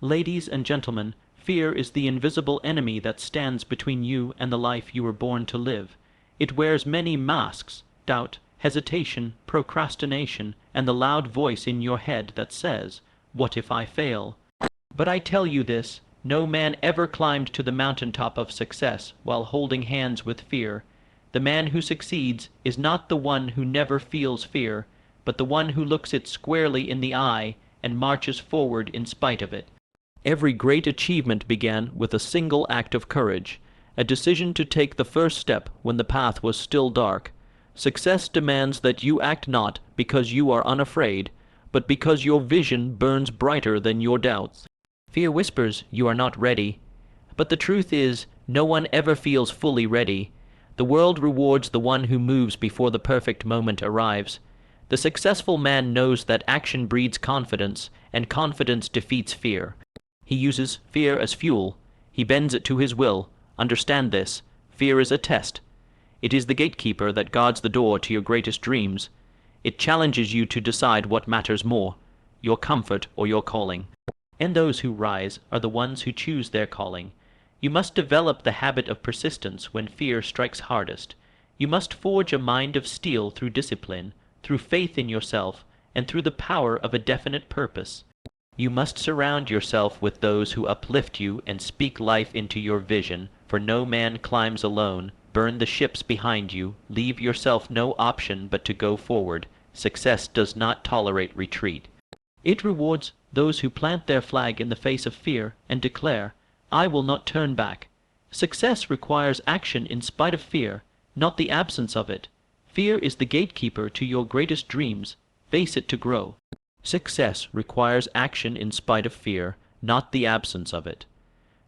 Ladies and gentlemen, fear is the invisible enemy that stands between you and the life you were born to live. It wears many masks: doubt, hesitation, procrastination, and the loud voice in your head that says, "What if I fail?" But I tell you this, no man ever climbed to the mountaintop of success while holding hands with fear. The man who succeeds is not the one who never feels fear, but the one who looks it squarely in the eye and marches forward in spite of it. Every great achievement began with a single act of courage, a decision to take the first step when the path was still dark. Success demands that you act not because you are unafraid, but because your vision burns brighter than your doubts. Fear whispers you are not ready, but the truth is, no one ever feels fully ready. The world rewards the one who moves before the perfect moment arrives. The successful man knows that action breeds confidence, and confidence defeats fear. He uses fear as fuel. He bends it to his will. Understand this. Fear is a test. It is the gatekeeper that guards the door to your greatest dreams. It challenges you to decide what matters more, your comfort or your calling. And those who rise are the ones who choose their calling. You must develop the habit of persistence when fear strikes hardest. You must forge a mind of steel through discipline, through faith in yourself, and through the power of a definite purpose. You must surround yourself with those who uplift you and speak life into your vision, for no man climbs alone. Burn the ships behind you. Leave yourself no option but to go forward. Success does not tolerate retreat. It rewards those who plant their flag in the face of fear and declare, "I will not turn back." Success requires action in spite of fear, not the absence of it. Fear is the gatekeeper to your greatest dreams. Face it to grow. Success requires action in spite of fear, not the absence of it.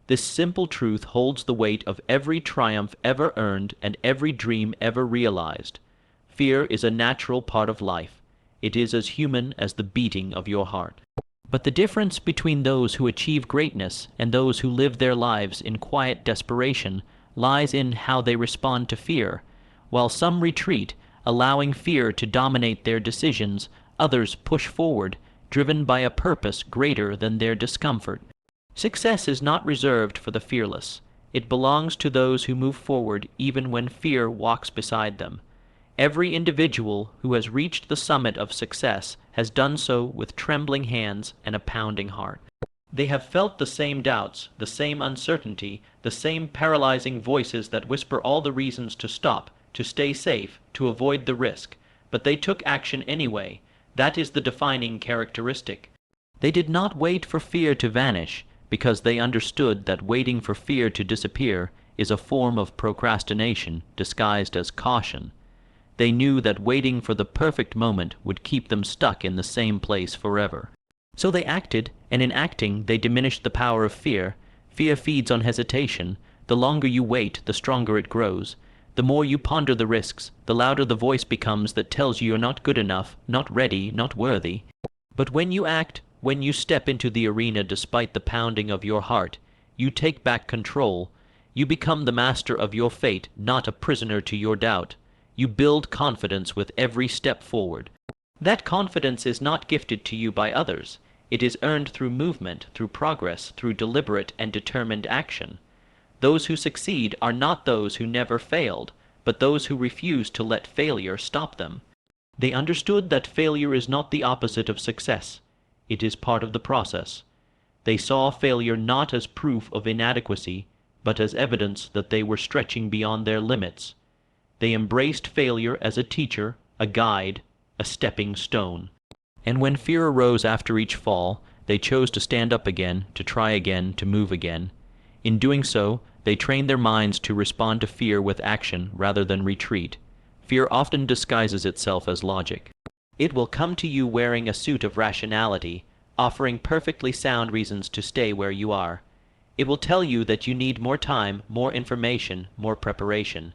This simple truth holds the weight of every triumph ever earned and every dream ever realized. Fear is a natural part of life. It is as human as the beating of your heart. But the difference between those who achieve greatness and those who live their lives in quiet desperation lies in how they respond to fear. While some retreat, allowing fear to dominate their decisions, others push forward, driven by a purpose greater than their discomfort. Success is not reserved for the fearless. It belongs to those who move forward even when fear walks beside them. Every individual who has reached the summit of success has done so with trembling hands and a pounding heart. They have felt the same doubts, the same uncertainty, the same paralyzing voices that whisper all the reasons to stop, to stay safe, to avoid the risk. But they took action anyway. That is the defining characteristic. They did not wait for fear to vanish, because they understood that waiting for fear to disappear is a form of procrastination disguised as caution. They knew that waiting for the perfect moment would keep them stuck in the same place forever. So they acted, and in acting they diminished the power of fear. Fear feeds on hesitation. The longer you wait, the stronger it grows. The more you ponder the risks, the louder the voice becomes that tells you you're not good enough, not ready, not worthy. But when you act, when you step into the arena despite the pounding of your heart, you take back control. You become the master of your fate, not a prisoner to your doubt. You build confidence with every step forward. That confidence is not gifted to you by others. It is earned through movement, through progress, through deliberate and determined action. Those who succeed are not those who never failed, but those who refuse to let failure stop them. They understood that failure is not the opposite of success. It is part of the process. They saw failure not as proof of inadequacy, but as evidence that they were stretching beyond their limits. They embraced failure as a teacher, a guide, a stepping stone. And when fear arose after each fall, they chose to stand up again, to try again, to move again. In doing so, they trained their minds to respond to fear with action rather than retreat. Fear often disguises itself as logic. It will come to you wearing a suit of rationality, offering perfectly sound reasons to stay where you are. It will tell you that you need more time, more information, more preparation.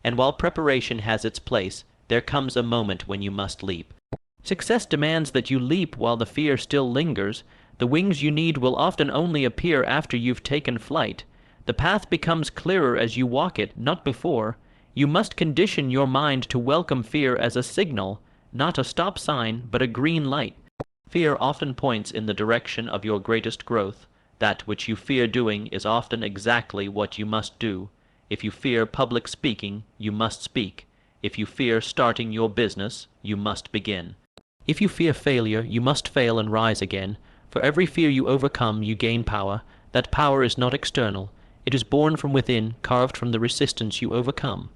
And while preparation has its place, there comes a moment when you must leap. Success demands that you leap while the fear still lingers. The wings you need will often only appear after you've taken flight. The path becomes clearer as you walk it, not before. You must condition your mind to welcome fear as a signal, not a stop sign, but a green light. Fear often points in the direction of your greatest growth. That which you fear doing is often exactly what you must do. If you fear public speaking, you must speak. If you fear starting your business, you must begin. If you fear failure, you must fail and rise again. For every fear you overcome, you gain power. That power is not external. It is born from within, carved from the resistance you overcome.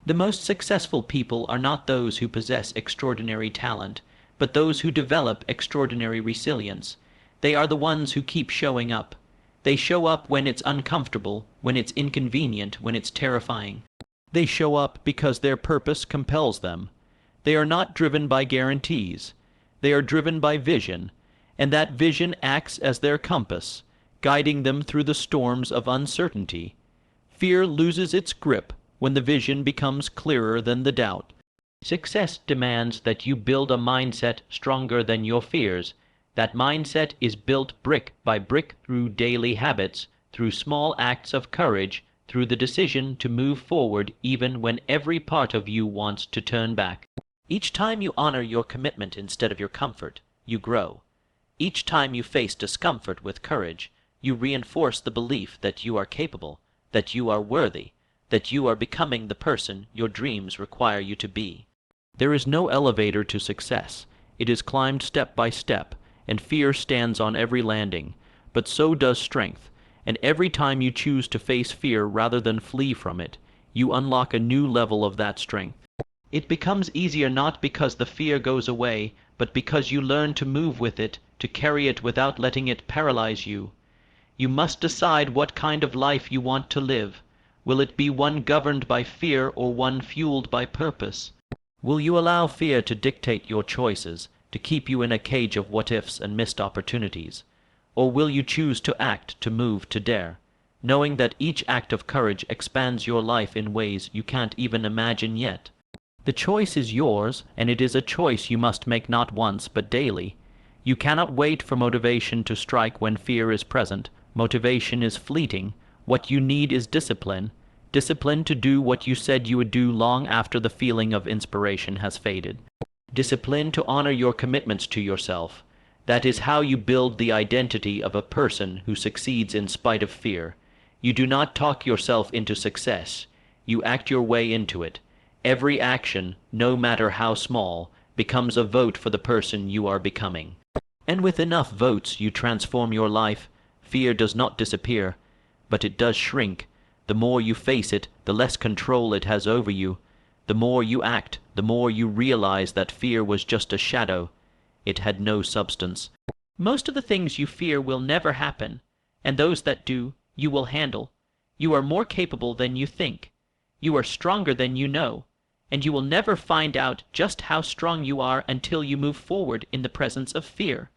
The most successful people are not those who possess extraordinary talent, but those who develop extraordinary resilience. They are the ones who keep showing up. They show up when it's uncomfortable, when it's inconvenient, when it's terrifying. They show up because their purpose compels them. They are not driven by guarantees. They are driven by vision, and that vision acts as their compass, guiding them through the storms of uncertainty. Fear loses its grip when the vision becomes clearer than the doubt. Success demands that you build a mindset stronger than your fears. That mindset is built brick by brick through daily habits, through small acts of courage, through the decision to move forward even when every part of you wants to turn back. Each time you honor your commitment instead of your comfort, you grow. Each time you face discomfort with courage, you reinforce the belief that you are capable, that you are worthy, that you are becoming the person your dreams require you to be. There is no elevator to success. It is climbed step by step, and fear stands on every landing. But so does strength, and every time you choose to face fear rather than flee from it, you unlock a new level of that strength. It becomes easier not because the fear goes away, but because you learn to move with it, to carry it without letting it paralyze you. You must decide what kind of life you want to live. Will it be one governed by fear or one fueled by purpose? Will you allow fear to dictate your choices, to keep you in a cage of what-ifs and missed opportunities? Or will you choose to act, to move, to dare, knowing that each act of courage expands your life in ways you can't even imagine yet? The choice is yours, and it is a choice you must make not once but daily. You cannot wait for motivation to strike when fear is present. Motivation is fleeting. What you need is discipline. Discipline to do what you said you would do long after the feeling of inspiration has faded. Discipline to honor your commitments to yourself. That is how you build the identity of a person who succeeds in spite of fear. You do not talk yourself into success. You act your way into it. Every action, no matter how small, becomes a vote for the person you are becoming. And with enough votes you transform your life. Fear does not disappear, but it does shrink. The more you face it, the less control it has over you. The more you act, the more you realize that fear was just a shadow. It had no substance. Most of the things you fear will never happen, and those that do, you will handle. You are more capable than you think. You are stronger than you know, and you will never find out just how strong you are until you move forward in the presence of fear.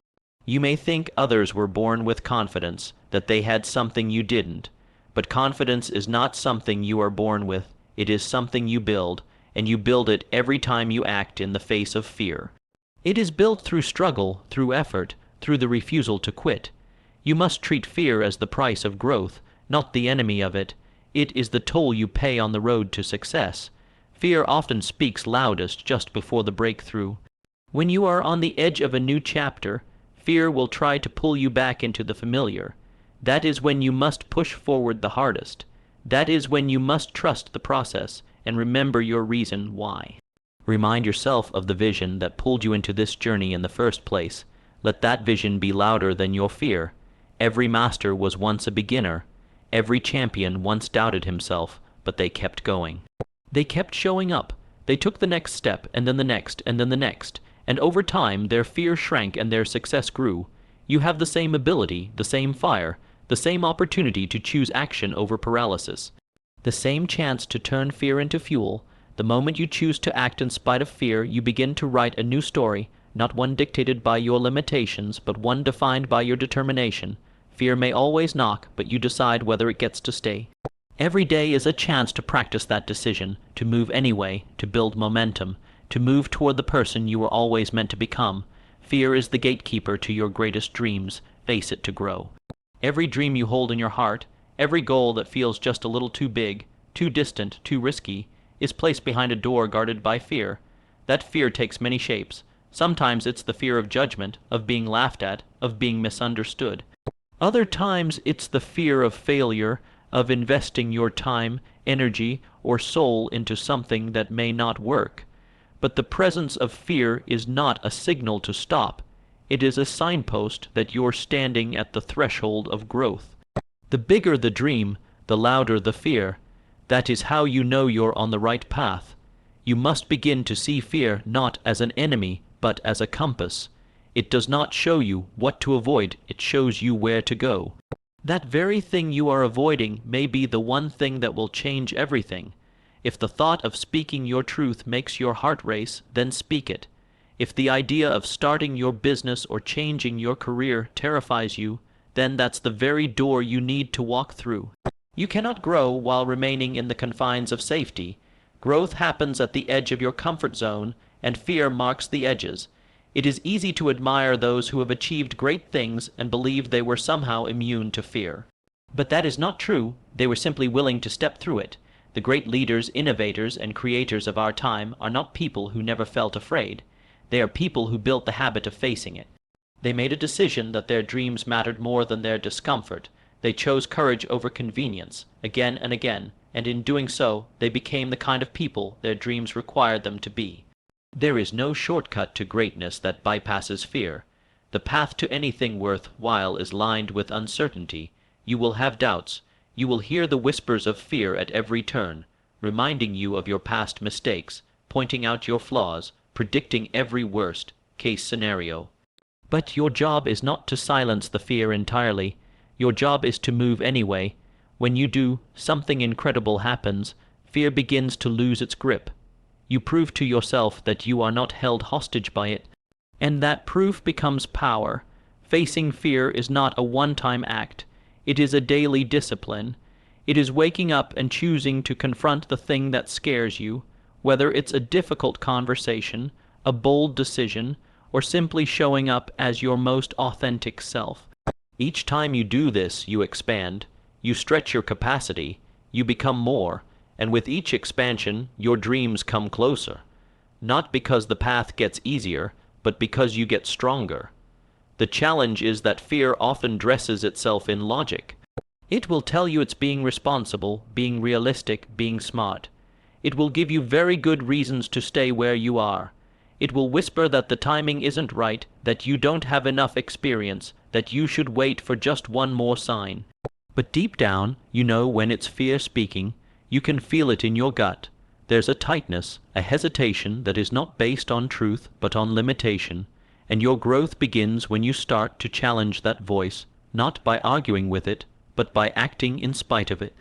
You may think others were born with confidence, that they had something you didn't. But confidence is not something you are born with. It is something you build, and you build it every time you act in the face of fear. It is built through struggle, through effort, through the refusal to quit. You must treat fear as the price of growth, not the enemy of it. It is the toll you pay on the road to success. Fear often speaks loudest just before the breakthrough. When you are on the edge of a new chapter, fear will try to pull you back into the familiar. That is when you must push forward the hardest. That is when you must trust the process and remember your reason why. Remind yourself of the vision that pulled you into this journey in the first place. Let that vision be louder than your fear. Every master was once a beginner. Every champion once doubted himself, but they kept going. They kept showing up. They took the next step, and then the next, and then the next. And over time, their fear shrank and their success grew. You have the same ability, the same fire, the same opportunity to choose action over paralysis. The same chance to turn fear into fuel. The moment you choose to act in spite of fear, you begin to write a new story, not one dictated by your limitations, but one defined by your determination. Fear may always knock, but you decide whether it gets to stay. Every day is a chance to practice that decision, to move anyway, to build momentum, to move toward the person you were always meant to become. Fear is the gatekeeper to your greatest dreams. Face it to grow. Every dream you hold in your heart, every goal that feels just a little too big, too distant, too risky, is placed behind a door guarded by fear. That fear takes many shapes. Sometimes it's the fear of judgment, of being laughed at, of being misunderstood. Other times it's the fear of failure, of investing your time, energy, or soul into something that may not work. But the presence of fear is not a signal to stop. It is a signpost that you're standing at the threshold of growth. The bigger the dream, the louder the fear. That is how you know you're on the right path. You must begin to see fear not as an enemy, but as a compass. It does not show you what to avoid, it shows you where to go. That very thing you are avoiding may be the one thing that will change everything. If the thought of speaking your truth makes your heart race, then speak it. If the idea of starting your business or changing your career terrifies you, then that's the very door you need to walk through. You cannot grow while remaining in the confines of safety. Growth happens at the edge of your comfort zone, and fear marks the edges. It is easy to admire those who have achieved great things and believe they were somehow immune to fear. But that is not true. They were simply willing to step through it. The great leaders, innovators, and creators of our time are not people who never felt afraid. They are people who built the habit of facing it. They made a decision that their dreams mattered more than their discomfort. They chose courage over convenience, again and again, and in doing so, they became the kind of people their dreams required them to be. There is no shortcut to greatness that bypasses fear. The path to anything worth while is lined with uncertainty. You will have doubts. You will hear the whispers of fear at every turn, reminding you of your past mistakes, pointing out your flaws, predicting every worst-case scenario. But your job is not to silence the fear entirely. Your job is to move anyway. When you do, something incredible happens. Fear begins to lose its grip. You prove to yourself that you are not held hostage by it, and that proof becomes power. Facing fear is not a one-time act. It is a daily discipline. It is waking up and choosing to confront the thing that scares you, whether it's a difficult conversation, a bold decision, or simply showing up as your most authentic self. Each time you do this, you expand. You stretch your capacity. You become more. And with each expansion, your dreams come closer. Not because the path gets easier, but because you get stronger. The challenge is that fear often dresses itself in logic. It will tell you it's being responsible, being realistic, being smart. It will give you very good reasons to stay where you are. It will whisper that the timing isn't right, that you don't have enough experience, that you should wait for just one more sign. But deep down, you know when it's fear speaking. You can feel it in your gut. There's a tightness, a hesitation that is not based on truth but on limitation, and your growth begins when you start to challenge that voice, not by arguing with it, but by acting in spite of it.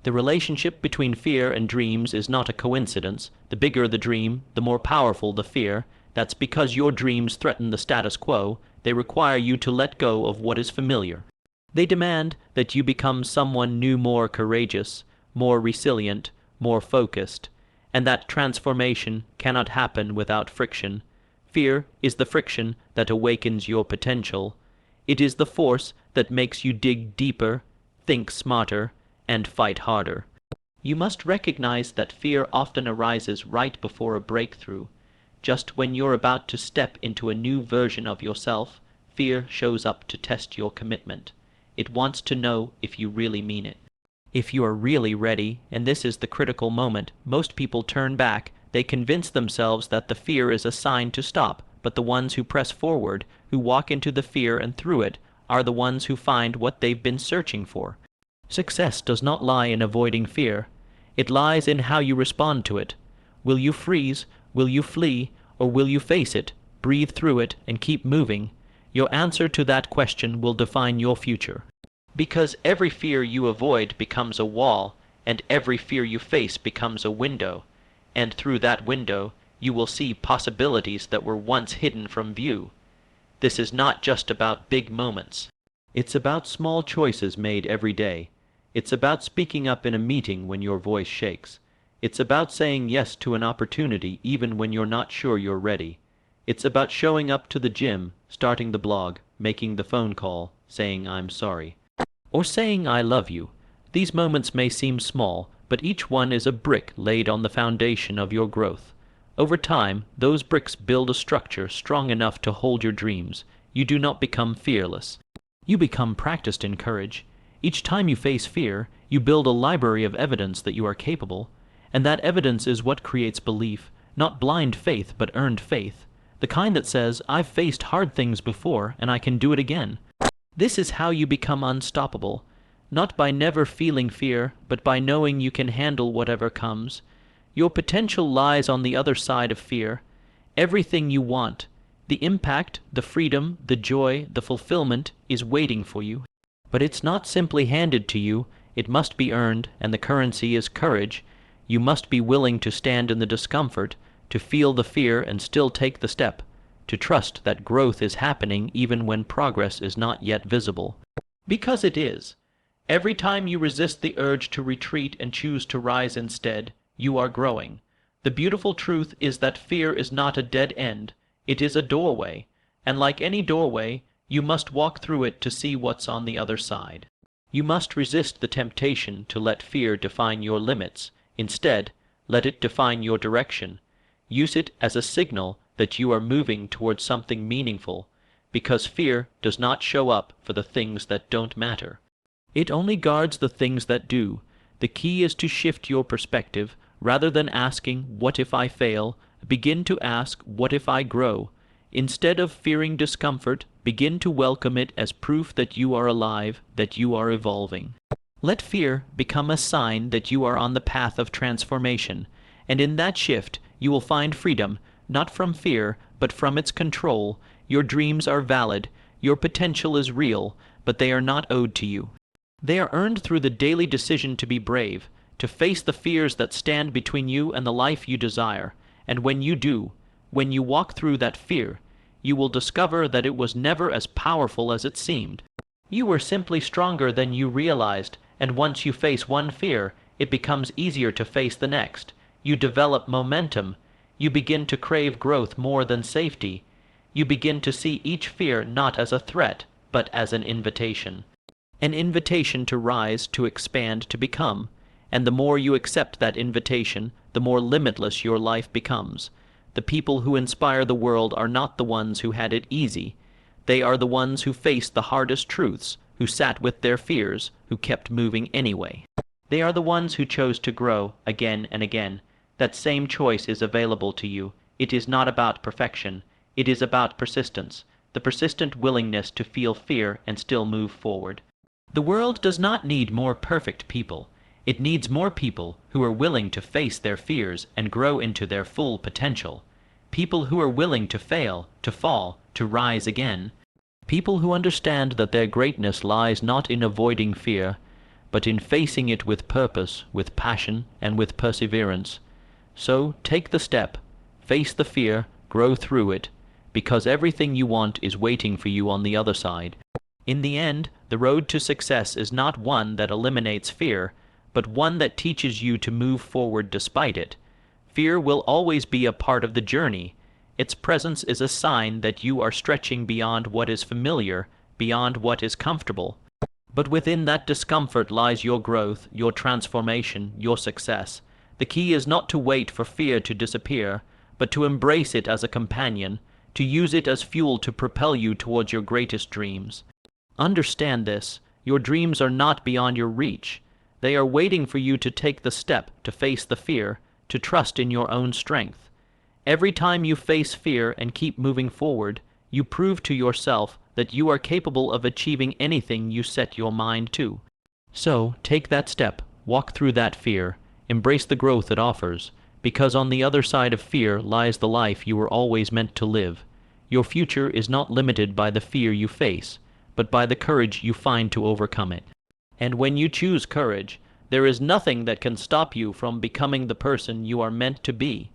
The relationship between fear and dreams is not a coincidence. The bigger the dream, the more powerful the fear. That's because your dreams threaten the status quo. They require you to let go of what is familiar. They demand that you become someone new, more courageous, more resilient, more focused, and that transformation cannot happen without friction. Fear is the friction that awakens your potential. It is the force that makes you dig deeper, think smarter, and fight harder. You must recognize that fear often arises right before a breakthrough. Just when you're about to step into a new version of yourself, fear shows up to test your commitment. It wants to know if you really mean it. If you are really ready, and this is the critical moment, most people turn back. They convince themselves that the fear is a sign to stop, but the ones who press forward, who walk into the fear and through it, are the ones who find what they've been searching for. Success does not lie in avoiding fear. It lies in how you respond to it. Will you freeze? Will you flee? Or will you face it, breathe through it, and keep moving? Your answer to that question will define your future. Because every fear you avoid becomes a wall, and every fear you face becomes a window, and through that window you will see possibilities that were once hidden from view. This is not just about big moments. It's about small choices made every day. It's about speaking up in a meeting when your voice shakes. It's about saying yes to an opportunity even when you're not sure you're ready. It's about showing up to the gym, starting the blog, making the phone call, saying I'm sorry. Or saying I love you. These moments may seem small, but each one is a brick laid on the foundation of your growth. Over time, those bricks build a structure strong enough to hold your dreams. You do not become fearless. You become practiced in courage. Each time you face fear, you build a library of evidence that you are capable, and that evidence is what creates belief, not blind faith, but earned faith, the kind that says, "I've faced hard things before, and I can do it again." This is how you become unstoppable, not by never feeling fear, but by knowing you can handle whatever comes. Your potential lies on the other side of fear. Everything you want, the impact, the freedom, the joy, the fulfillment, is waiting for you. But it's not simply handed to you, it must be earned, and the currency is courage. You must be willing to stand in the discomfort, to feel the fear and still take the step, to trust that growth is happening even when progress is not yet visible. Because it is. Every time you resist the urge to retreat and choose to rise instead, you are growing. The beautiful truth is that fear is not a dead end, it is a doorway, and like any doorway, you must walk through it to see what's on the other side. You must resist the temptation to let fear define your limits. Instead, let it define your direction. Use it as a signal that you are moving towards something meaningful, because fear does not show up for the things that don't matter. It only guards the things that do. The key is to shift your perspective. Rather than asking, "What if I fail?" begin to ask, "What if I grow?" Instead of fearing discomfort, begin to welcome it as proof that you are alive, that you are evolving. Let fear become a sign that you are on the path of transformation, and in that shift you will find freedom, not from fear, but from its control. Your dreams are valid, your potential is real, but they are not owed to you. They are earned through the daily decision to be brave, to face the fears that stand between you and the life you desire. And when you do, when you walk through that fear, you will discover that it was never as powerful as it seemed. You were simply stronger than you realized, and once you face one fear, it becomes easier to face the next. You develop momentum. You begin to crave growth more than safety. You begin to see each fear not as a threat, but as an invitation. An invitation to rise, to expand, to become. And the more you accept that invitation, the more limitless your life becomes. The people who inspire the world are not the ones who had it easy. They are the ones who faced the hardest truths, who sat with their fears, who kept moving anyway. They are the ones who chose to grow again and again. That same choice is available to you. It is not about perfection. It is about persistence, the persistent willingness to feel fear and still move forward. The world does not need more perfect people. It needs more people who are willing to face their fears and grow into their full potential. People who are willing to fail, to fall, to rise again. People who understand that their greatness lies not in avoiding fear, but in facing it with purpose, with passion, and with perseverance. So take the step, face the fear, grow through it, because everything you want is waiting for you on the other side. In the end, the road to success is not one that eliminates fear, but one that teaches you to move forward despite it. Fear will always be a part of the journey. Its presence is a sign that you are stretching beyond what is familiar, beyond what is comfortable. But within that discomfort lies your growth, your transformation, your success. The key is not to wait for fear to disappear, but to embrace it as a companion, to use it as fuel to propel you towards your greatest dreams. Understand this. Your dreams are not beyond your reach. They are waiting for you to take the step, to face the fear, to trust in your own strength. Every time you face fear and keep moving forward, you prove to yourself that you are capable of achieving anything you set your mind to. So, take that step, walk through that fear, embrace the growth it offers, because on the other side of fear lies the life you were always meant to live. Your future is not limited by the fear you face, but by the courage you find to overcome it. And when you choose courage, there is nothing that can stop you from becoming the person you are meant to be.